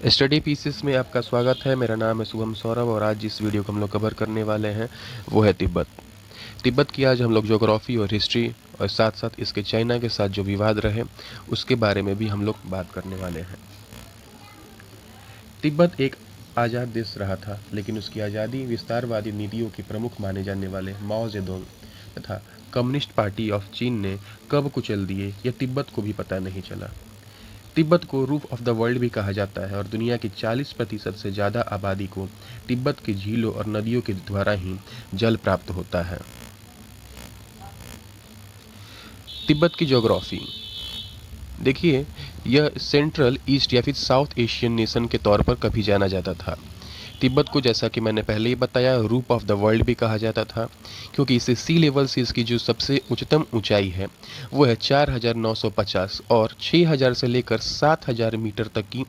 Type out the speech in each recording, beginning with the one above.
Study pieces में आपका स्वागत है। मेरा नाम है शुभम सौरभ और आज जिस वीडियो को हम लोग कवर करने वाले हैं वो है तिब्बत। तिब्बत की आज हम लोग ज्योग्राफी और हिस्ट्री और साथ साथ इसके चाइना के साथ जो विवाद रहे उसके बारे में भी हम लोग बात करने वाले हैं। तिब्बत एक आज़ाद देश रहा था, लेकिन उसकी आज़ादी विस्तारवादी नीतियों के प्रमुख माने जाने वाले माओ जेडोंग तथा कम्युनिस्ट पार्टी ऑफ चीन ने कब कुचल दिए यह तिब्बत को भी पता नहीं चला। तिब्बत को रूफ ऑफ द वर्ल्ड भी कहा जाता है और दुनिया की 40% से ज़्यादा आबादी को तिब्बत की झीलों और नदियों के द्वारा ही जल प्राप्त होता है। तिब्बत की ज्योग्राफी देखिए, यह सेंट्रल ईस्ट या फिर साउथ एशियन नेशन के तौर पर कभी जाना जाता था। तिब्बत को, जैसा कि मैंने पहले ही बताया, रूप ऑफ द वर्ल्ड भी कहा जाता था, क्योंकि इसे सी लेवल से इसकी जो सबसे उच्चतम ऊंचाई है वो है 4950 और 6000 से लेकर 7000 मीटर तक की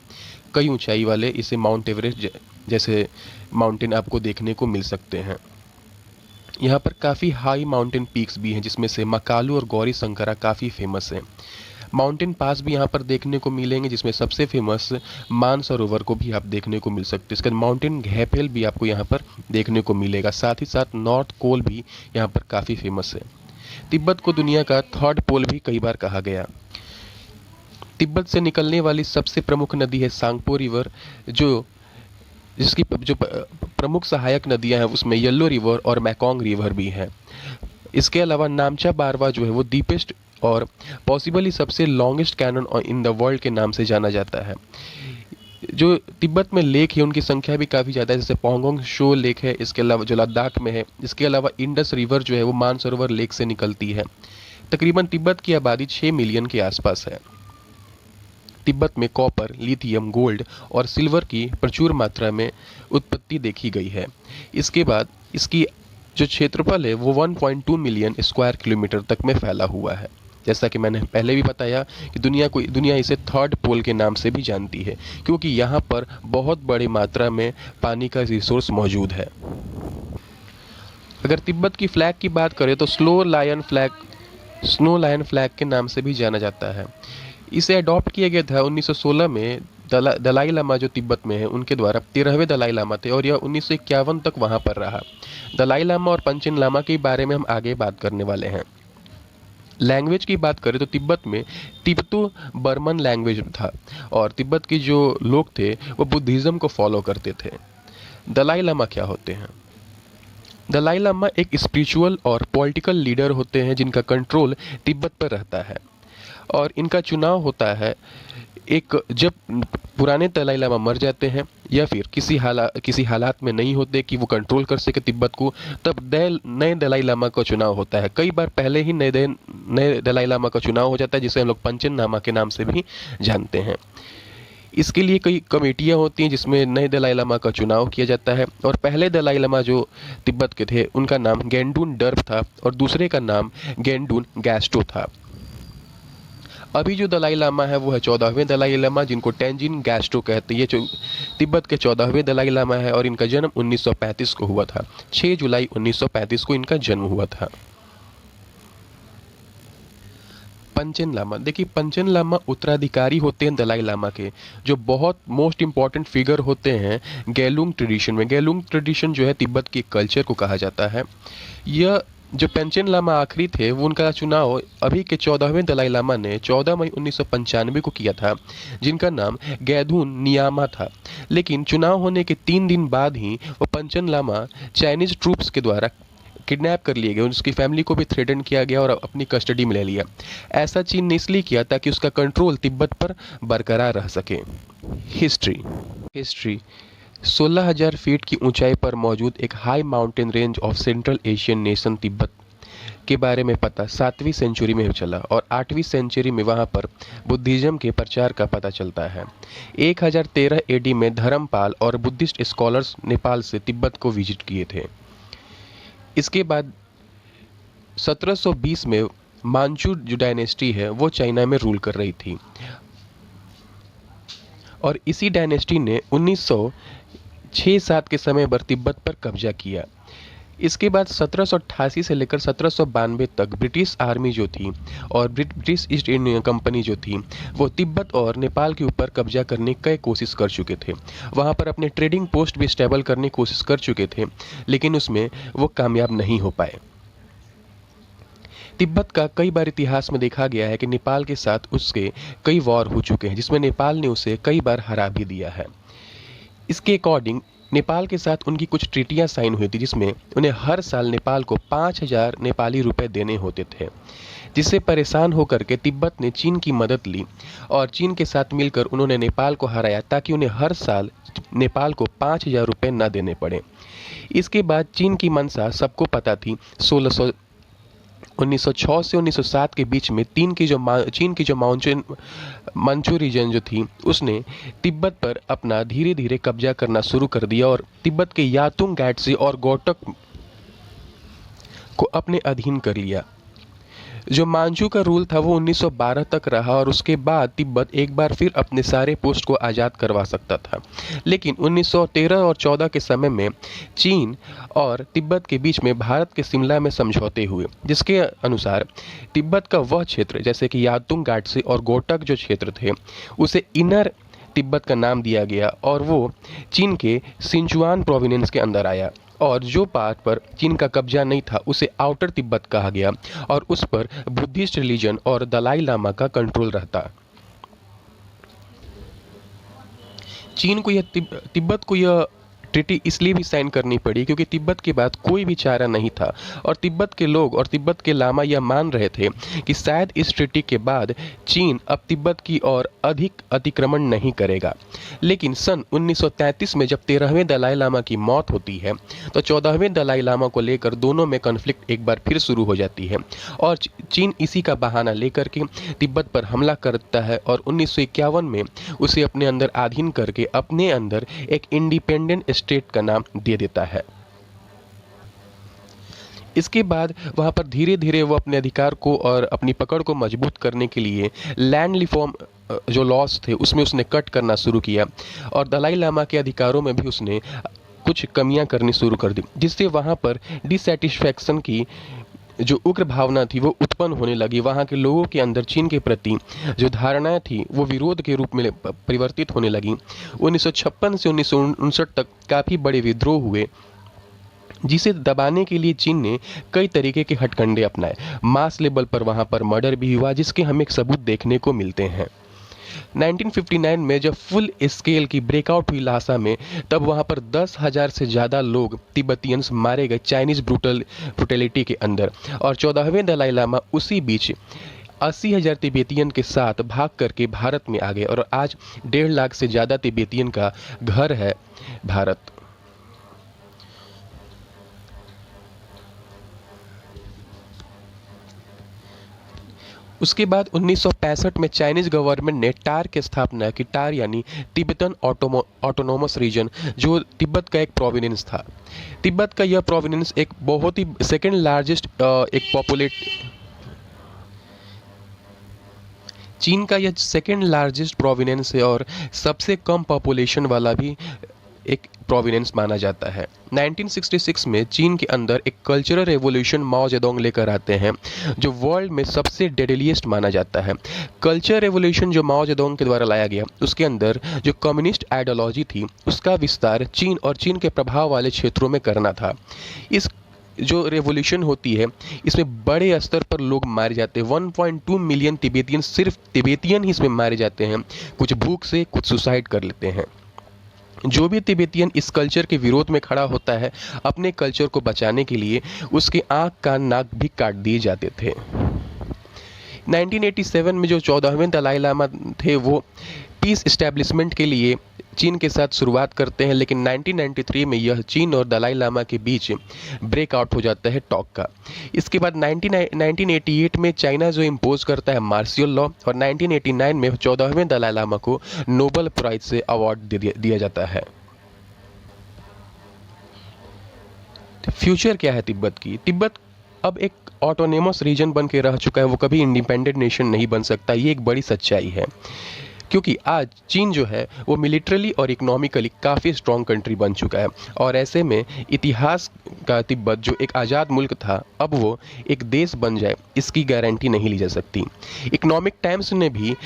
कई ऊंचाई वाले इसे माउंट एवरेस्ट जैसे माउंटेन आपको देखने को मिल सकते हैं। यहाँ पर काफ़ी हाई माउंटेन पीक्स भी हैं, जिसमें से मकालू और गौरी शंकरा काफ़ी फेमस हैं। माउंटेन पास भी यहाँ पर देखने को मिलेंगे, जिसमें सबसे फेमस मानसरोवर को भी आप देखने को मिल सकते हैं। इसका माउंटेन घेपेल भी आपको यहाँ पर देखने को मिलेगा। साथ ही साथ नॉर्थ पोल भी यहाँ पर काफ़ी फेमस है। तिब्बत को दुनिया का थर्ड पोल भी कई बार कहा गया। तिब्बत से निकलने वाली सबसे प्रमुख नदी है सांगपो रिवर, जिसकी जो प्रमुख सहायक नदियां हैं उसमें येलो रिवर और मैकोंग रिवर भी है। इसके अलावा नामचा बारवा जो है वो डीपेस्ट और पॉसिबली सबसे longest canyon in the world के नाम से जाना जाता है। जो तिब्बत में लेक है उनकी संख्या भी काफ़ी ज़्यादा है, जैसे पोंगोंग शो लेक है, इसके अलावा जो लद्दाख में है। इसके अलावा इंडस रिवर जो है वो मानसरोवर लेक से निकलती है। तकरीबन तिब्बत की आबादी 6 मिलियन के आसपास है। तिब्बत में कॉपर, लिथियम, गोल्ड और सिल्वर की प्रचुर मात्रा में उत्पत्ति देखी गई है। इसके बाद इसकी जो क्षेत्रफल है वो 1.2 मिलियन स्क्वायर किलोमीटर तक में फैला हुआ है। जैसा कि मैंने पहले भी बताया कि दुनिया इसे थर्ड पोल के नाम से भी जानती है, क्योंकि यहाँ पर बहुत बड़ी मात्रा में पानी का रिसोर्स मौजूद है। अगर तिब्बत की फ्लैग की बात करें तो स्नो लायन फ्लैग के नाम से भी जाना जाता है। इसे अडॉप्ट किया गया था 1916 में। दलाई लामा जो तिब्बत में है उनके द्वारा 13वें दलाई लामा थे और यह 1951 तक वहाँ पर रहा। दलाई लामा और पंचेन लामा के बारे में हम आगे बात करने वाले हैं। लैंग्वेज की बात करें तो तिब्बत में तिब्बतो बर्मन लैंग्वेज था और तिब्बत के जो लोग थे वो बुद्धिज़्म को फॉलो करते थे। दलाई लामा क्या होते हैं? दलाई लामा एक स्पिरिचुअल और पॉलिटिकल लीडर होते हैं जिनका कंट्रोल तिब्बत पर रहता है और इनका चुनाव होता है जब पुराने दलाई लामा मर जाते हैं या फिर किसी हालात में नहीं होते कि वो कंट्रोल कर सके तिब्बत को, तब नए दलाई लामा का चुनाव होता है। कई बार पहले ही नए दलाई लामा का चुनाव हो जाता है, जिसे हम लोग पंचेन लामा के नाम से भी जानते हैं। इसके लिए कई कमेटियां होती हैं जिसमें नए दलाई लामा का चुनाव किया जाता है और पहले दलाई लामा जो तिब्बत के थे उनका नाम गेंडून डर्ब था और दूसरे का नाम गेंडून गैस्टो था। अभी जो दलाई लामा है वो है 14वें दलाई लामा, जिनको तेंजिन गैस्टो कहते हैं। ये जो तिब्बत के 14वें दलाई लामा है और इनका जन्म 1935 को हुआ था। 6 जुलाई 1935 को इनका जन्म हुआ था। पंचेन लामा, देखिए पंचेन लामा उत्तराधिकारी होते हैं दलाई लामा के, जो बहुत मोस्ट इंपॉर्टेंट फिगर होते हैं गैलुंग ट्रेडिशन में। गैलुंग ट्रेडिशन जो है तिब्बत के कल्चर को कहा जाता है। यह जो पंचेन लामा आखिरी थे वो उनका चुनाव अभी के 14वें दलाई लामा ने 14 मई 1995 को किया था, जिनका नाम गैधुन नियामा था। लेकिन चुनाव होने के 3 दिन बाद ही वो पंचेन लामा चाइनीज ट्रूप्स के द्वारा किडनैप कर लिए गए। उसकी फैमिली को भी थ्रेटन किया गया और अपनी कस्टडी में ले लिया। ऐसा चीन ने इसलिए किया ताकि उसका कंट्रोल तिब्बत पर बरकरार रह सके। हिस्ट्री 16,000 फीट की ऊंचाई पर मौजूद एक high mountain range of central Asian nation Tibet के बारे में पता 7वीं सेंचुरी में चला और 8वीं सेंचुरी में वहां पर बुद्धिज्म के प्रचार का पता चलता है। 1013 एडी में धर्मपाल और बुद्धिस्ट स्कॉलर्स नेपाल से तिब्बत को विजिट किए थे। इसके बाद 1720 में मांचू जो डायनेस्टी है वो चाइना में रूल कर रही थी और इसी डायनेस्टी ने 1906-7 के समय पर तिब्बत पर कब्जा किया। इसके बाद 1788 से लेकर 1792 तक ब्रिटिश आर्मी जो थी और ब्रिटिश ईस्ट इंडिया कंपनी जो थी वो तिब्बत और नेपाल के ऊपर कब्जा करने की कोशिश कर चुके थे। वहाँ पर अपने ट्रेडिंग पोस्ट भी स्टेबल करने की कोशिश कर चुके थे, लेकिन उसमें वो कामयाब नहीं हो पाए। तिब्बत का कई बार इतिहास में देखा गया है कि नेपाल के साथ उसके कई वॉर हो चुके हैं, जिसमें नेपाल ने उसे कई बार हरा भी दिया है। इसके अकॉर्डिंग नेपाल के साथ उनकी कुछ ट्रीटियां साइन हुई थी, जिसमें उन्हें हर साल नेपाल को 5,000 नेपाली रुपए देने होते थे, जिससे परेशान होकर के तिब्बत ने चीन की मदद ली और चीन के साथ मिलकर उन्होंने नेपाल को हराया ताकि उन्हें हर साल नेपाल को 5,000 रुपये न देने पड़े। इसके बाद चीन की मंशा सबको पता थी। 1906 से 1907 के बीच में चीन की जो मांचू रीजन जो थी उसने तिब्बत पर अपना धीरे धीरे कब्जा करना शुरू कर दिया और तिब्बत के यातुंग गैटसे और गोटक को अपने अधीन कर लिया। जो मांचू का रूल था वो 1912 तक रहा और उसके बाद तिब्बत एक बार फिर अपने सारे पोस्ट को आज़ाद करवा सकता था। लेकिन 1913 और 14 के समय में चीन और तिब्बत के बीच में भारत के शिमला में समझौते हुए, जिसके अनुसार तिब्बत का वह क्षेत्र जैसे कि यातुंग गाटसे और गोटक जो क्षेत्र थे उसे इनर तिब्बत का नाम दिया गया और वो चीन के सिंचुआन प्रोविंस के अंदर आया, और जो पार्ट पर चीन का कब्जा नहीं था उसे आउटर तिब्बत कहा गया और उस पर बुद्धिस्ट रिलीजन और दलाई लामा का कंट्रोल रहता। चीन को तिब्बत को यह ट्रीटी इसलिए भी साइन करनी पड़ी क्योंकि तिब्बत के बाद कोई भी चारा नहीं था और तिब्बत के लोग और तिब्बत के लामा यह मान रहे थे कि शायद इस ट्रीटी के बाद चीन अब तिब्बत की ओर अधिक अतिक्रमण नहीं करेगा। लेकिन सन 1933 में जब 13वें दलाई लामा की मौत होती है तो 14वें दलाई लामा को लेकर दोनों में कॉन्फ्लिक्ट एक बार फिर शुरू हो जाती है और चीन इसी का बहाना लेकर के तिब्बत पर हमला करता है और 1951 में उसे अपने अंदर अधीन करके अपने अंदर एक इंडिपेंडेंट स्टेट का नाम दे देता है। इसके बाद वहाँ पर धीरे धीरे वो अपने अधिकार को और अपनी पकड़ को मजबूत करने के लिए लैंड रिफॉर्म जो लॉस थे उसमें उसने कट करना शुरू किया और दलाई लामा के अधिकारों में भी उसने कुछ कमियां करनी शुरू कर दी, जिससे वहाँ पर डिसैटिस्फैक्शन की जो उग्र भावना थी वो उत्पन्न होने लगी। वहाँ के लोगों के अंदर चीन के प्रति जो धारणाएं थी वो विरोध के रूप में परिवर्तित होने लगी। 1956 से 1959 तक काफ़ी बड़े विद्रोह हुए, जिसे दबाने के लिए चीन ने कई तरीके के हथकंडे अपनाए। मास लेवल पर वहाँ पर मर्डर भी हुआ, जिसके हमें सबूत देखने को मिलते हैं। 1959 में जब फुल स्केल की ब्रेकआउट हुई ल्हासा में, तब वहाँ पर 10,000 से ज़्यादा लोग तिब्बतियंस मारे गए चाइनीज़ ब्रूटलिटी के अंदर, और 14वें दलाई लामा उसी बीच 80,000 तिब्बतियन के साथ भाग करके भारत में आ गए और आज 1.5 लाख से ज़्यादा तिब्बतियन का घर है भारत। उसके बाद 1965 में चाइनीज़ गवर्नमेंट ने टार की स्थापना की। टार यानी तिब्बतन ऑटोनोमस रीजन, जो तिब्बत का एक प्रोविंस था। तिब्बत का यह प्रोविंस एक बहुत ही सेकेंड लार्जेस्ट चीन का यह सेकेंड लार्जेस्ट प्रोविंस है और सबसे कम पॉपुलेशन वाला भी एक प्रोविंस माना जाता है। 1966 में चीन के अंदर एक कल्चरल रेवोल्यूशन माओ जेडोंग लेकर आते हैं, जो वर्ल्ड में सबसे डेडलीस्ट माना जाता है। कल्चर रेवोल्यूशन जो माओ जेडोंग के द्वारा लाया गया, उसके अंदर जो कम्युनिस्ट आइडियोलॉजी थी उसका विस्तार चीन और चीन के प्रभाव वाले क्षेत्रों में करना था। इस जो रेवोल्यूशन होती है इसमें बड़े स्तर पर लोग मारे जाते हैं। 1.2 मिलियन तिब्बतियन, सिर्फ तिब्बतियन ही इसमें मारे जाते हैं। कुछ भूख से, कुछ सुसाइड कर लेते हैं। जो भी तिब्बतियन इस कल्चर के विरोध में खड़ा होता है, अपने कल्चर को बचाने के लिए उसके आँख कान नाक भी काट दिए जाते थे। 1987 में जो 14वें दलाई लामा थे वो पीस इस्टेब्लिशमेंट के लिए चीन के साथ शुरुआत करते हैं, लेकिन 1993 में यह चीन और दलाई लामा के बीच ब्रेकआउट हो जाता है टॉक का। इसके बाद 1988 में चाइना जो इम्पोज करता है मार्शियल लॉ, और 1989 में 14वें दलाई लामा को नोबेल प्राइज से अवार्ड दिया जाता है। फ्यूचर क्या है तिब्बत की? तिब्बत अब एक ऑटोनोमस रीजन बन के रह चुका है, वो कभी इंडिपेंडेंट नेशन नहीं बन सकता, ये एक बड़ी सच्चाई है। क्योंकि आज चीन जो है वो मिलिट्रली और इकोनॉमिकली काफ़ी स्ट्रॉन्ग कंट्री बन चुका है और ऐसे में इतिहास का तिब्बत जो एक आज़ाद मुल्क था अब वो एक देश बन जाए इसकी गारंटी नहीं ली जा सकती। इकोनॉमिक टाइम्स ने भी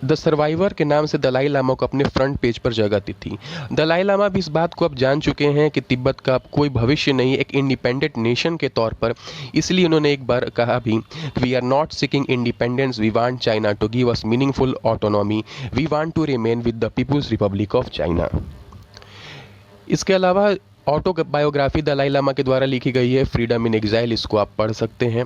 द सर्वाइवर के नाम से दलाई लामा को अपने फ्रंट पेज पर जगह दी थी। दलाई लामा भी इस बात को अब जान चुके हैं कि तिब्बत का अब कोई भविष्य नहीं एक इंडिपेंडेंट नेशन के तौर पर, इसलिए उन्होंने एक बार कहा भी, we are not seeking independence, we want China to give us meaningful autonomy, we want to remain with the people's republic of China. इसके अलावा ऑटो बायोग्राफी दलाई लामा के द्वारा लिखी गई है, फ्रीडम इन एग्जाइल, इसको आप पढ़ सकते हैं।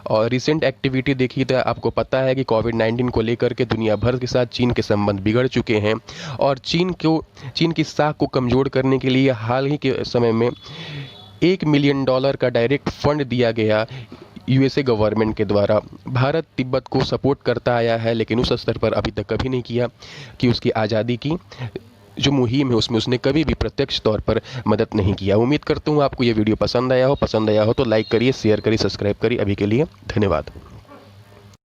और रिसेंट एक्टिविटी देखी तो आपको पता है कि कोविड-19 को लेकर के दुनिया भर के साथ चीन के संबंध बिगड़ चुके हैं और चीन की साख को कमज़ोर करने के लिए हाल ही के समय में $1 मिलियन का डायरेक्ट फंड दिया गया यूएसए गवर्नमेंट के द्वारा। भारत तिब्बत को सपोर्ट करता आया है लेकिन उस स्तर पर अभी तक कभी नहीं किया कि उसकी आज़ादी की जो मुहिम है उसमें उसने कभी भी प्रत्यक्ष तौर पर मदद नहीं किया। उम्मीद करता हूँ आपको ये वीडियो पसंद आया हो तो लाइक करिए, शेयर करिए, सब्सक्राइब करिए। अभी के लिए धन्यवाद।